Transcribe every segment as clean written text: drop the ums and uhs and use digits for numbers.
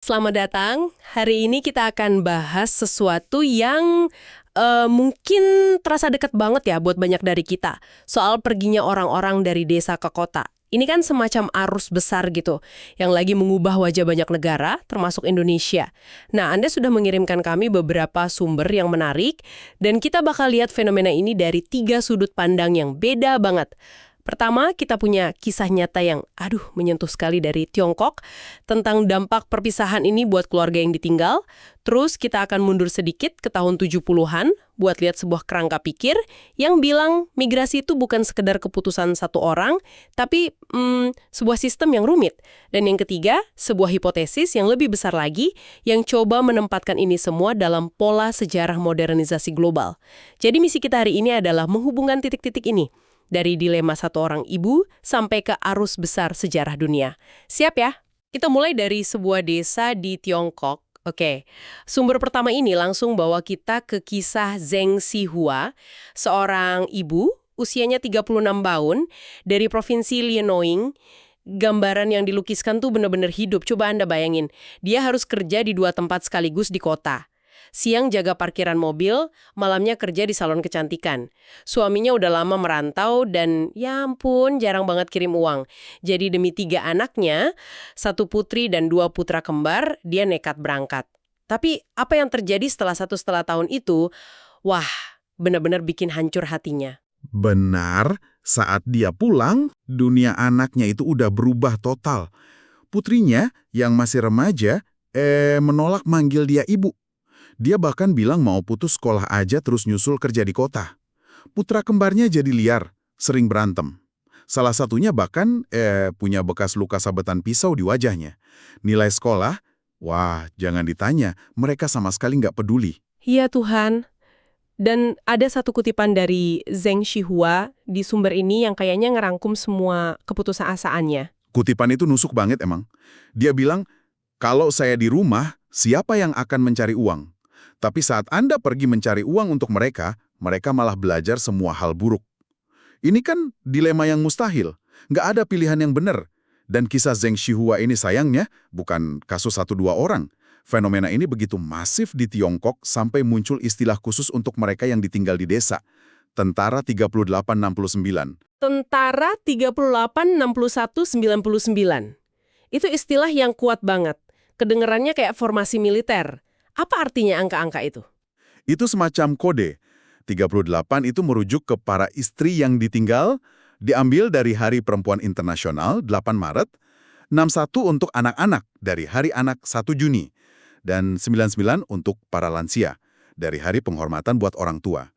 Selamat datang. Hari ini kita akan bahas sesuatu yang mungkin terasa dekat banget ya buat banyak dari kita. Soal perginya orang-orang dari desa ke kota. Ini kan semacam arus besar gitu, yang lagi mengubah wajah banyak negara, termasuk Indonesia. Nah, Anda sudah mengirimkan kami beberapa sumber yang menarik, dan kita bakal lihat fenomena ini dari 3 sudut pandang yang beda banget. Pertama, kita punya kisah nyata yang, menyentuh sekali dari Tiongkok tentang dampak perpisahan ini buat keluarga yang ditinggal. Terus kita akan mundur sedikit ke tahun 70-an buat lihat sebuah kerangka pikir yang bilang migrasi itu bukan sekedar keputusan satu orang, tapi sebuah sistem yang rumit. Dan yang ketiga, sebuah hipotesis yang lebih besar lagi yang coba menempatkan ini semua dalam pola sejarah modernisasi global. Jadi misi kita hari ini adalah menghubungkan titik-titik ini. Dari dilema satu orang ibu sampai ke arus besar sejarah dunia. Siap ya? Kita mulai dari sebuah desa di Tiongkok. Oke, sumber pertama ini langsung bawa kita ke kisah Zheng Xihua, seorang ibu usianya 36 tahun dari provinsi Liaoning. Gambaran yang dilukiskan tuh benar-benar hidup. Coba Anda bayangin, dia harus kerja di 2 tempat sekaligus di kota. Siang jaga parkiran mobil, malamnya kerja di salon kecantikan. Suaminya udah lama merantau dan ya ampun jarang banget kirim uang. Jadi demi 3 anaknya, 1 putri dan 2 putra kembar, dia nekat berangkat. Tapi apa yang terjadi setelah tahun itu, wah benar-benar bikin hancur hatinya. Benar, saat dia pulang, dunia anaknya itu udah berubah total. Putrinya yang masih remaja, menolak manggil dia ibu. Dia bahkan bilang mau putus sekolah aja terus nyusul kerja di kota. Putra kembarnya jadi liar, sering berantem. Salah satunya bahkan punya bekas luka sabetan pisau di wajahnya. Nilai sekolah, wah jangan ditanya, mereka sama sekali nggak peduli. Iya Tuhan. Dan ada satu kutipan dari Zheng Xihua di sumber ini yang kayaknya ngerangkum semua keputusaasaannya. Kutipan itu nusuk banget emang. Dia bilang, kalau saya di rumah, siapa yang akan mencari uang? Tapi saat Anda pergi mencari uang untuk mereka, mereka malah belajar semua hal buruk. Ini kan dilema yang mustahil. Nggak ada pilihan yang benar. Dan kisah Zheng Xihua ini sayangnya bukan kasus 1-2 orang. Fenomena ini begitu masif di Tiongkok sampai muncul istilah khusus untuk mereka yang ditinggal di desa. Tentara 3869. Tentara 38-61-99. Itu istilah yang kuat banget. Kedengerannya kayak formasi militer. Apa artinya angka-angka itu? Itu semacam kode. 38 itu merujuk ke para istri yang ditinggal, diambil dari Hari Perempuan Internasional 8 Maret, 61 untuk anak-anak dari Hari Anak 1 Juni, dan 99 untuk para lansia dari Hari Penghormatan buat orang tua.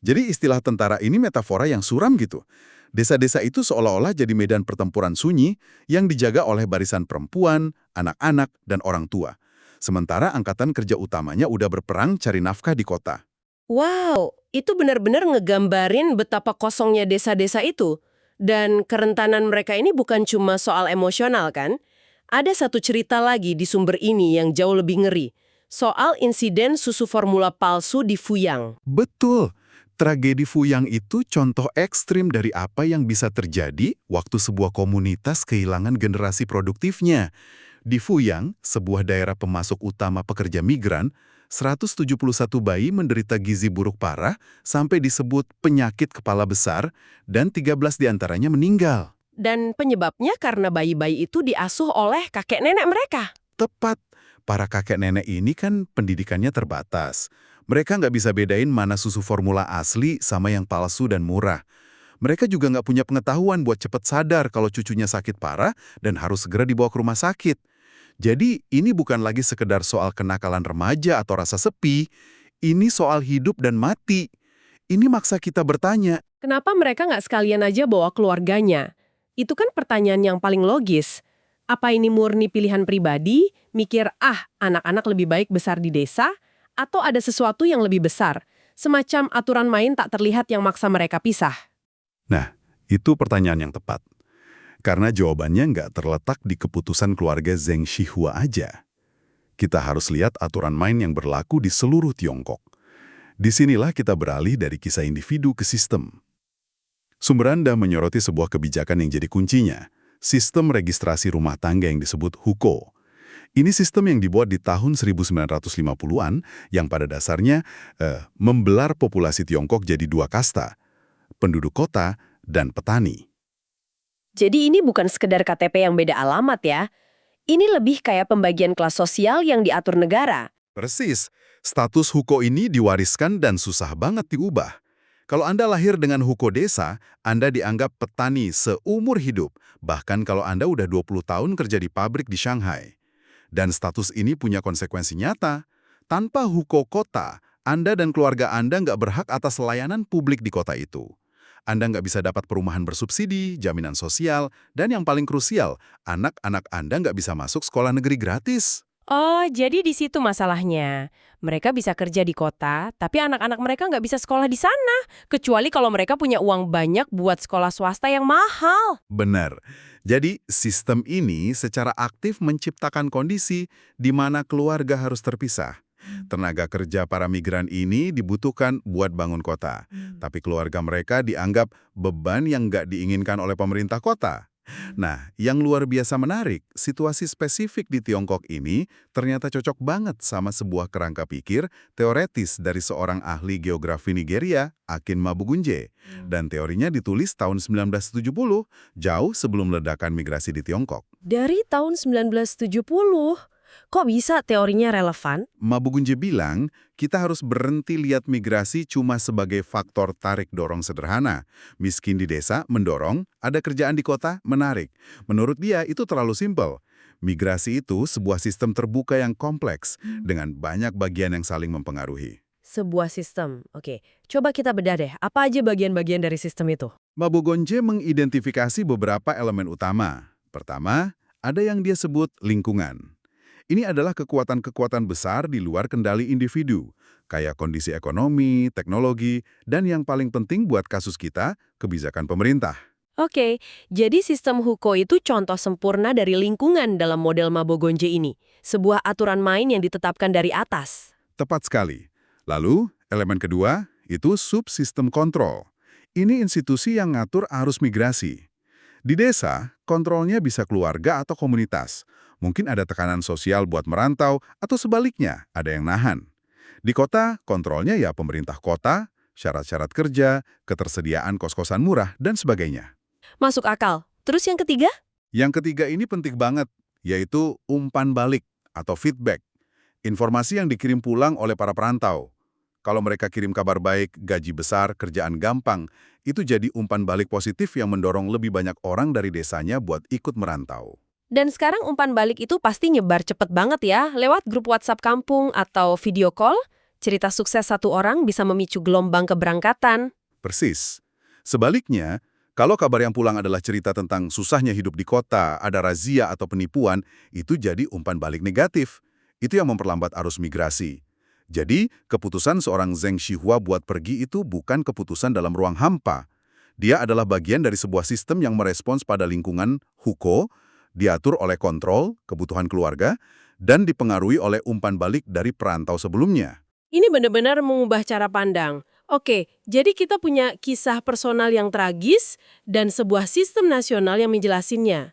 Jadi istilah tentara ini metafora yang suram gitu. Desa-desa itu seolah-olah jadi medan pertempuran sunyi yang dijaga oleh barisan perempuan, anak-anak, dan orang tua. Sementara angkatan kerja utamanya udah berperang cari nafkah di kota. Wow, itu benar-benar ngegambarin betapa kosongnya desa-desa itu. Dan kerentanan mereka ini bukan cuma soal emosional kan? Ada satu cerita lagi di sumber ini yang jauh lebih ngeri. Soal insiden susu formula palsu di Fuyang. Betul. Tragedi Fuyang itu contoh ekstrim dari apa yang bisa terjadi waktu sebuah komunitas kehilangan generasi produktifnya. Di Fuyang, sebuah daerah pemasok utama pekerja migran, 171 bayi menderita gizi buruk parah sampai disebut penyakit kepala besar dan 13 diantaranya meninggal. Dan penyebabnya karena bayi-bayi itu diasuh oleh kakek nenek mereka. Tepat, para kakek nenek ini kan pendidikannya terbatas. Mereka nggak bisa bedain mana susu formula asli sama yang palsu dan murah. Mereka juga nggak punya pengetahuan buat cepat sadar kalau cucunya sakit parah dan harus segera dibawa ke rumah sakit. Jadi, ini bukan lagi sekedar soal kenakalan remaja atau rasa sepi. Ini soal hidup dan mati. Ini maksa kita bertanya. Kenapa mereka nggak sekalian aja bawa keluarganya? Itu kan pertanyaan yang paling logis. Apa ini murni pilihan pribadi, mikir, anak-anak lebih baik besar di desa, atau ada sesuatu yang lebih besar, semacam aturan main tak terlihat yang maksa mereka pisah? Nah, itu pertanyaan yang tepat. Karena jawabannya nggak terletak di keputusan keluarga Zheng Xihua aja. Kita harus lihat aturan main yang berlaku di seluruh Tiongkok. Disinilah kita beralih dari kisah individu ke sistem. Sumber Anda menyoroti sebuah kebijakan yang jadi kuncinya, sistem registrasi rumah tangga yang disebut HUKO. Ini sistem yang dibuat di tahun 1950-an yang pada dasarnya membelar populasi Tiongkok jadi dua kasta, penduduk kota dan petani. Jadi ini bukan sekedar KTP yang beda alamat ya. Ini lebih kayak pembagian kelas sosial yang diatur negara. Persis, status huko ini diwariskan dan susah banget diubah. Kalau Anda lahir dengan huko desa, Anda dianggap petani seumur hidup, bahkan kalau Anda udah 20 tahun kerja di pabrik di Shanghai. Dan status ini punya konsekuensi nyata. Tanpa huko kota, Anda dan keluarga Anda nggak berhak atas layanan publik di kota itu. Anda nggak bisa dapat perumahan bersubsidi, jaminan sosial, dan yang paling krusial, anak-anak Anda nggak bisa masuk sekolah negeri gratis. Oh, jadi di situ masalahnya. Mereka bisa kerja di kota, tapi anak-anak mereka nggak bisa sekolah di sana. Kecuali kalau mereka punya uang banyak buat sekolah swasta yang mahal. Benar. Jadi, sistem ini secara aktif menciptakan kondisi di mana keluarga harus terpisah. Tenaga kerja para migran ini dibutuhkan buat bangun kota. Tapi keluarga mereka dianggap beban yang nggak diinginkan oleh pemerintah kota. Nah, yang luar biasa menarik, situasi spesifik di Tiongkok ini ternyata cocok banget sama sebuah kerangka pikir teoretis dari seorang ahli geografi Nigeria, Akin Mabugunje. Dan teorinya ditulis tahun 1970, jauh sebelum ledakan migrasi di Tiongkok. Dari tahun 1970, kok bisa teorinya relevan? Mabugunje bilang, kita harus berhenti lihat migrasi cuma sebagai faktor tarik-dorong sederhana. Miskin di desa mendorong, ada kerjaan di kota menarik. Menurut dia itu terlalu simpel. Migrasi itu sebuah sistem terbuka yang kompleks, dengan banyak bagian yang saling mempengaruhi. Sebuah sistem. Oke, coba kita bedah deh. Apa aja bagian-bagian dari sistem itu? Mabugunje mengidentifikasi beberapa elemen utama. Pertama, ada yang dia sebut lingkungan. Ini adalah kekuatan-kekuatan besar di luar kendali individu, kayak kondisi ekonomi, teknologi, dan yang paling penting buat kasus kita, kebijakan pemerintah. Oke, jadi sistem huko itu contoh sempurna dari lingkungan dalam model Mabogonje ini. Sebuah aturan main yang ditetapkan dari atas. Tepat sekali. Lalu, elemen kedua, itu subsistem kontrol. Ini institusi yang ngatur arus migrasi. Di desa, kontrolnya bisa keluarga atau komunitas. Mungkin ada tekanan sosial buat merantau, atau sebaliknya, ada yang nahan. Di kota, kontrolnya ya pemerintah kota, syarat-syarat kerja, ketersediaan kos-kosan murah, dan sebagainya. Masuk akal. Terus yang ketiga? Yang ketiga ini penting banget, yaitu umpan balik atau feedback. Informasi yang dikirim pulang oleh para perantau. Kalau mereka kirim kabar baik, gaji besar, kerjaan gampang, itu jadi umpan balik positif yang mendorong lebih banyak orang dari desanya buat ikut merantau. Dan sekarang umpan balik itu pasti nyebar cepet banget ya, lewat grup WhatsApp kampung atau video call. Cerita sukses satu orang bisa memicu gelombang keberangkatan. Persis. Sebaliknya, kalau kabar yang pulang adalah cerita tentang susahnya hidup di kota, ada razia atau penipuan, itu jadi umpan balik negatif. Itu yang memperlambat arus migrasi. Jadi, keputusan seorang Zheng Xihua buat pergi itu bukan keputusan dalam ruang hampa. Dia adalah bagian dari sebuah sistem yang merespons pada lingkungan huko, diatur oleh kontrol, kebutuhan keluarga, dan dipengaruhi oleh umpan balik dari perantau sebelumnya. Ini benar-benar mengubah cara pandang. Oke, jadi kita punya kisah personal yang tragis dan sebuah sistem nasional yang menjelasinnya.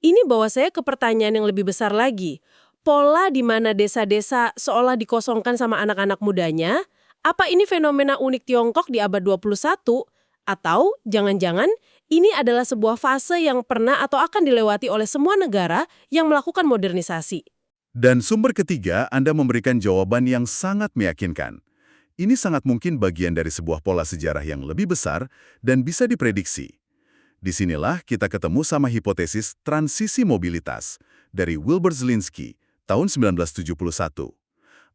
Ini bawa saya ke pertanyaan yang lebih besar lagi. Pola di mana desa-desa seolah dikosongkan sama anak-anak mudanya, apa ini fenomena unik Tiongkok di abad 21? Atau jangan-jangan ini adalah sebuah fase yang pernah atau akan dilewati oleh semua negara yang melakukan modernisasi? Dan sumber ketiga, Anda memberikan jawaban yang sangat meyakinkan. Ini sangat mungkin bagian dari sebuah pola sejarah yang lebih besar dan bisa diprediksi. Disinilah kita ketemu sama hipotesis transisi mobilitas dari Wilbur Zelinsky tahun 1971.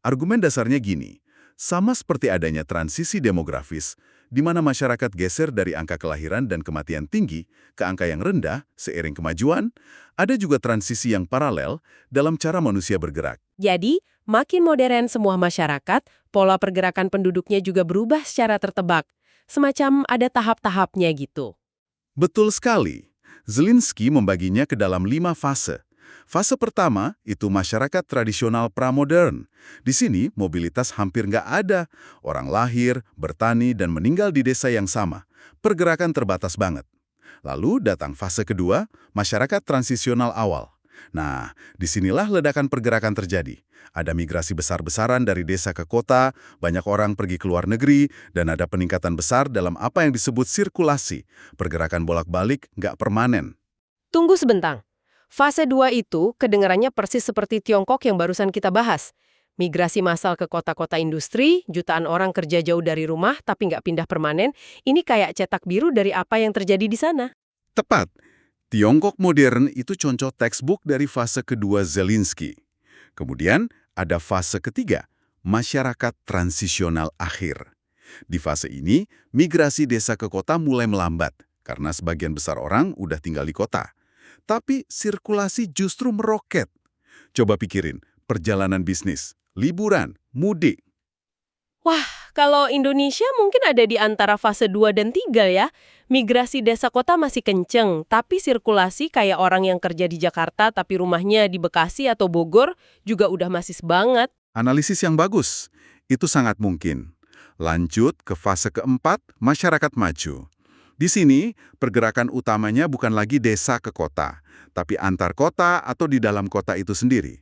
Argumen dasarnya gini, sama seperti adanya transisi demografis, di mana masyarakat geser dari angka kelahiran dan kematian tinggi ke angka yang rendah seiring kemajuan, ada juga transisi yang paralel dalam cara manusia bergerak. Jadi, makin modern semua masyarakat, pola pergerakan penduduknya juga berubah secara tertebak. Semacam ada tahap-tahapnya gitu. Betul sekali. Zelinsky membaginya ke dalam 5 fase. Fase pertama itu masyarakat tradisional pramodern. Di sini mobilitas hampir nggak ada. Orang lahir, bertani, dan meninggal di desa yang sama. Pergerakan terbatas banget. Lalu datang fase kedua, masyarakat transisional awal. Nah, disinilah ledakan pergerakan terjadi. Ada migrasi besar-besaran dari desa ke kota, banyak orang pergi ke luar negeri, dan ada peningkatan besar dalam apa yang disebut sirkulasi. Pergerakan bolak-balik nggak permanen. Tunggu sebentar. Fase 2 itu kedengarannya persis seperti Tiongkok yang barusan kita bahas. Migrasi massal ke kota-kota industri, jutaan orang kerja jauh dari rumah tapi nggak pindah permanen, ini kayak cetak biru dari apa yang terjadi di sana. Tepat. Tiongkok modern itu contoh textbook dari fase kedua Zelensky. Kemudian ada fase ketiga, masyarakat transisional akhir. Di fase ini, migrasi desa ke kota mulai melambat karena sebagian besar orang udah tinggal di kota. Tapi sirkulasi justru meroket. Coba pikirin, perjalanan bisnis, liburan, mudik. Wah, kalau Indonesia mungkin ada di antara fase 2 dan 3 ya. Migrasi desa kota masih kenceng, tapi sirkulasi kayak orang yang kerja di Jakarta tapi rumahnya di Bekasi atau Bogor juga udah masih banget. Analisis yang bagus, itu sangat mungkin. Lanjut ke fase keempat, masyarakat maju. Di sini, pergerakan utamanya bukan lagi desa ke kota, tapi antar kota atau di dalam kota itu sendiri.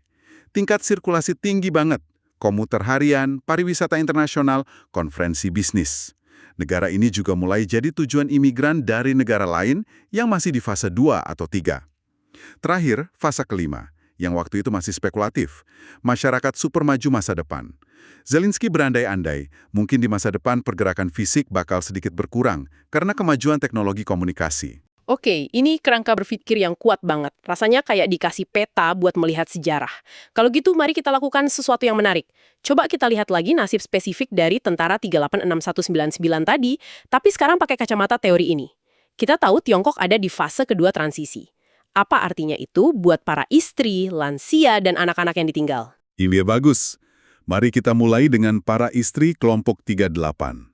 Tingkat sirkulasi tinggi banget, komuter harian, pariwisata internasional, konferensi bisnis. Negara ini juga mulai jadi tujuan imigran dari negara lain yang masih di fase 2 atau 3. Terakhir, fase kelima, yang waktu itu masih spekulatif, masyarakat super maju masa depan. Zelensky berandai-andai, mungkin di masa depan pergerakan fisik bakal sedikit berkurang karena kemajuan teknologi komunikasi. Oke, ini kerangka berpikir yang kuat banget. Rasanya kayak dikasih peta buat melihat sejarah. Kalau gitu, mari kita lakukan sesuatu yang menarik. Coba kita lihat lagi nasib spesifik dari tentara 386199 tadi, tapi sekarang pakai kacamata teori ini. Kita tahu Tiongkok ada di fase kedua transisi. Apa artinya itu buat para istri, lansia, dan anak-anak yang ditinggal? Ini bagus. Mari kita mulai dengan para istri kelompok 38.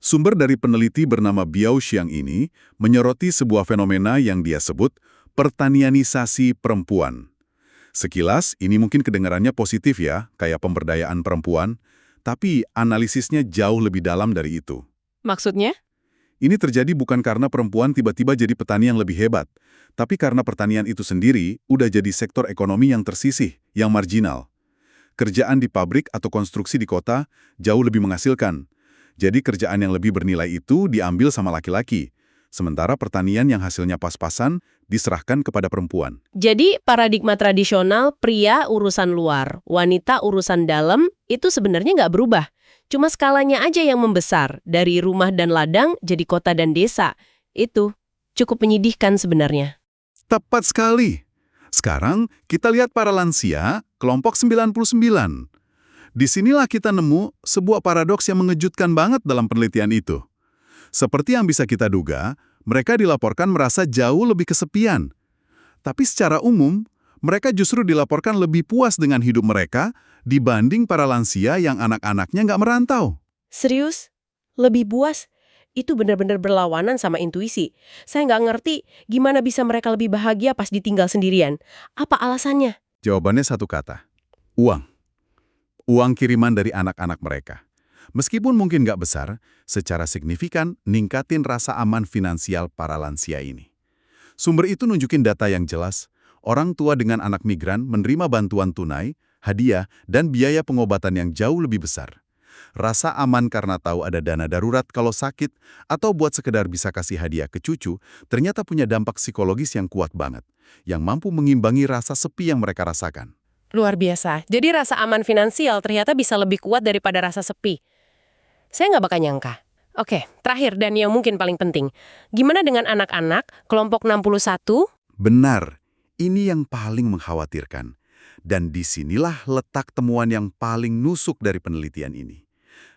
Sumber dari peneliti bernama Biao Xiang ini menyoroti sebuah fenomena yang dia sebut pertanianisasi perempuan. Sekilas, ini mungkin kedengarannya positif ya, kayak pemberdayaan perempuan, tapi analisisnya jauh lebih dalam dari itu. Maksudnya? Ini terjadi bukan karena perempuan tiba-tiba jadi petani yang lebih hebat, tapi karena pertanian itu sendiri udah jadi sektor ekonomi yang tersisih, yang marginal. Kerjaan di pabrik atau konstruksi di kota jauh lebih menghasilkan. Jadi kerjaan yang lebih bernilai itu diambil sama laki-laki, sementara pertanian yang hasilnya pas-pasan diserahkan kepada perempuan. Jadi paradigma tradisional pria urusan luar, wanita urusan dalam itu sebenarnya nggak berubah. Cuma skalanya aja yang membesar, dari rumah dan ladang jadi kota dan desa. Itu cukup menyedihkan sebenarnya. Tepat sekali. Sekarang kita lihat para lansia, kelompok 99. Disinilah kita nemu sebuah paradoks yang mengejutkan banget dalam penelitian itu. Seperti yang bisa kita duga, mereka dilaporkan merasa jauh lebih kesepian. Tapi secara umum, mereka justru dilaporkan lebih puas dengan hidup mereka dibanding para lansia yang anak-anaknya nggak merantau. Serius? Lebih puas? Itu benar-benar berlawanan sama intuisi. Saya nggak ngerti gimana bisa mereka lebih bahagia pas ditinggal sendirian. Apa alasannya? Jawabannya satu kata, uang. Uang kiriman dari anak-anak mereka. Meskipun mungkin nggak besar, secara signifikan ningkatin rasa aman finansial para lansia ini. Sumber itu nunjukin data yang jelas, orang tua dengan anak migran menerima bantuan tunai, hadiah, dan biaya pengobatan yang jauh lebih besar. Rasa aman karena tahu ada dana darurat kalau sakit, atau buat sekedar bisa kasih hadiah ke cucu, ternyata punya dampak psikologis yang kuat banget, yang mampu mengimbangi rasa sepi yang mereka rasakan. Luar biasa. Jadi rasa aman finansial ternyata bisa lebih kuat daripada rasa sepi. Saya nggak bakal nyangka. Oke, terakhir dan yang mungkin paling penting. Gimana dengan anak-anak, kelompok 61? Benar, ini yang paling mengkhawatirkan. Dan disinilah letak temuan yang paling nusuk dari penelitian ini.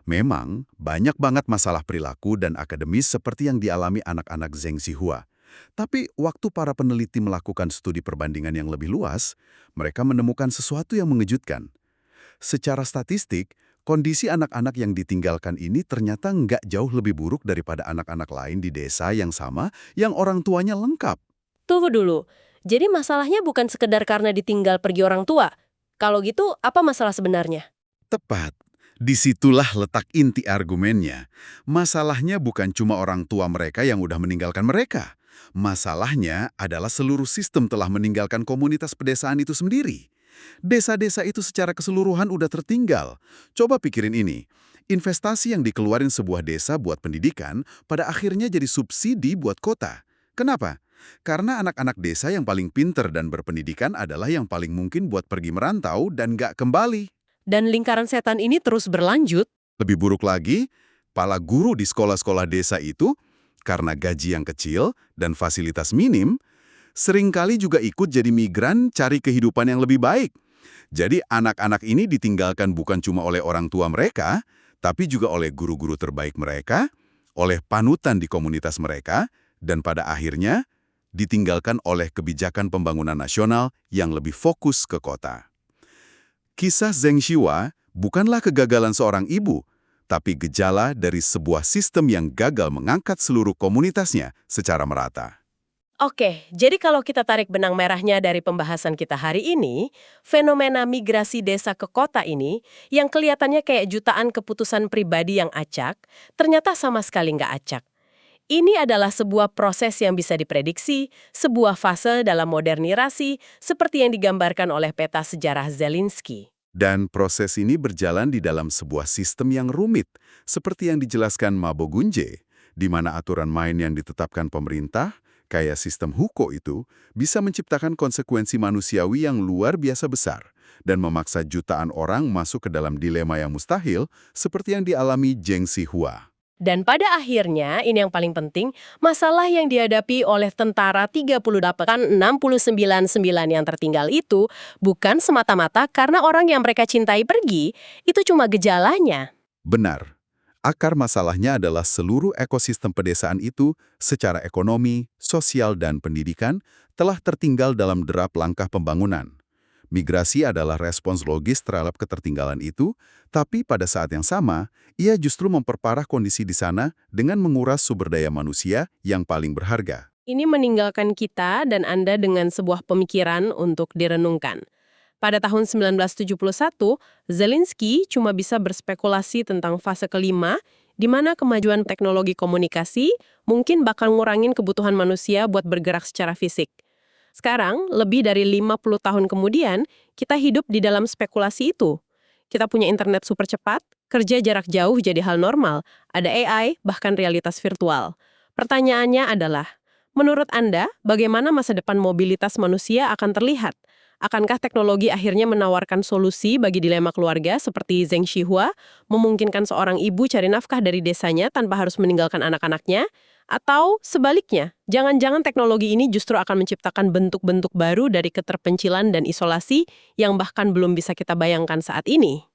Memang, banyak banget masalah perilaku dan akademis seperti yang dialami anak-anak Zheng Xihua. Tapi waktu para peneliti melakukan studi perbandingan yang lebih luas, mereka menemukan sesuatu yang mengejutkan. Secara statistik, kondisi anak-anak yang ditinggalkan ini ternyata nggak jauh lebih buruk daripada anak-anak lain di desa yang sama yang orang tuanya lengkap. Tunggu dulu. Jadi masalahnya bukan sekedar karena ditinggal pergi orang tua. Kalau gitu, apa masalah sebenarnya? Tepat. Disitulah letak inti argumennya. Masalahnya bukan cuma orang tua mereka yang udah meninggalkan mereka, Masalahnya adalah seluruh sistem telah meninggalkan komunitas pedesaan itu sendiri. Desa-desa itu secara keseluruhan udah tertinggal. Coba pikirin ini. Investasi yang dikeluarin sebuah desa buat pendidikan, pada akhirnya jadi subsidi buat kota. Kenapa? Karena anak-anak desa yang paling pinter dan berpendidikan adalah yang paling mungkin buat pergi merantau dan nggak kembali. Dan lingkaran setan ini terus berlanjut. Lebih buruk lagi, para guru di sekolah-sekolah desa itu, karena gaji yang kecil dan fasilitas minim, seringkali juga ikut jadi migran cari kehidupan yang lebih baik. Jadi anak-anak ini ditinggalkan bukan cuma oleh orang tua mereka, tapi juga oleh guru-guru terbaik mereka, oleh panutan di komunitas mereka, dan pada akhirnya ditinggalkan oleh kebijakan pembangunan nasional yang lebih fokus ke kota. Kisah Zheng Xiwa bukanlah kegagalan seorang ibu, tapi gejala dari sebuah sistem yang gagal mengangkat seluruh komunitasnya secara merata. Oke, jadi kalau kita tarik benang merahnya dari pembahasan kita hari ini, fenomena migrasi desa ke kota ini, yang kelihatannya kayak jutaan keputusan pribadi yang acak, ternyata sama sekali nggak acak. Ini adalah sebuah proses yang bisa diprediksi, sebuah fase dalam modernisasi, seperti yang digambarkan oleh peta sejarah Zelensky. Dan proses ini berjalan di dalam sebuah sistem yang rumit, seperti yang dijelaskan Mabo Gunje, di mana aturan main yang ditetapkan pemerintah, kayak sistem hukum itu, bisa menciptakan konsekuensi manusiawi yang luar biasa besar, dan memaksa jutaan orang masuk ke dalam dilema yang mustahil, seperti yang dialami Zheng Xiwa. Dan pada akhirnya, ini yang paling penting, masalah yang dihadapi oleh tentara 38-69-9 yang tertinggal itu bukan semata-mata karena orang yang mereka cintai pergi, itu cuma gejalanya. Benar. Akar masalahnya adalah seluruh ekosistem pedesaan itu secara ekonomi, sosial, dan pendidikan telah tertinggal dalam derap langkah pembangunan. Migrasi adalah respons logis terhadap ketertinggalan itu, tapi pada saat yang sama, ia justru memperparah kondisi di sana dengan menguras sumber daya manusia yang paling berharga. Ini meninggalkan kita dan Anda dengan sebuah pemikiran untuk direnungkan. Pada tahun 1971, Zelensky cuma bisa berspekulasi tentang fase kelima, di mana kemajuan teknologi komunikasi mungkin bakal ngurangin kebutuhan manusia buat bergerak secara fisik. Sekarang, lebih dari 50 tahun kemudian, kita hidup di dalam spekulasi itu. Kita punya internet super cepat, kerja jarak jauh jadi hal normal, ada AI, bahkan realitas virtual. Pertanyaannya adalah, menurut Anda, bagaimana masa depan mobilitas manusia akan terlihat? Akankah teknologi akhirnya menawarkan solusi bagi dilema keluarga seperti Zheng Xiwa, memungkinkan seorang ibu cari nafkah dari desanya tanpa harus meninggalkan anak-anaknya? Atau sebaliknya, jangan-jangan teknologi ini justru akan menciptakan bentuk-bentuk baru dari keterpencilan dan isolasi yang bahkan belum bisa kita bayangkan saat ini?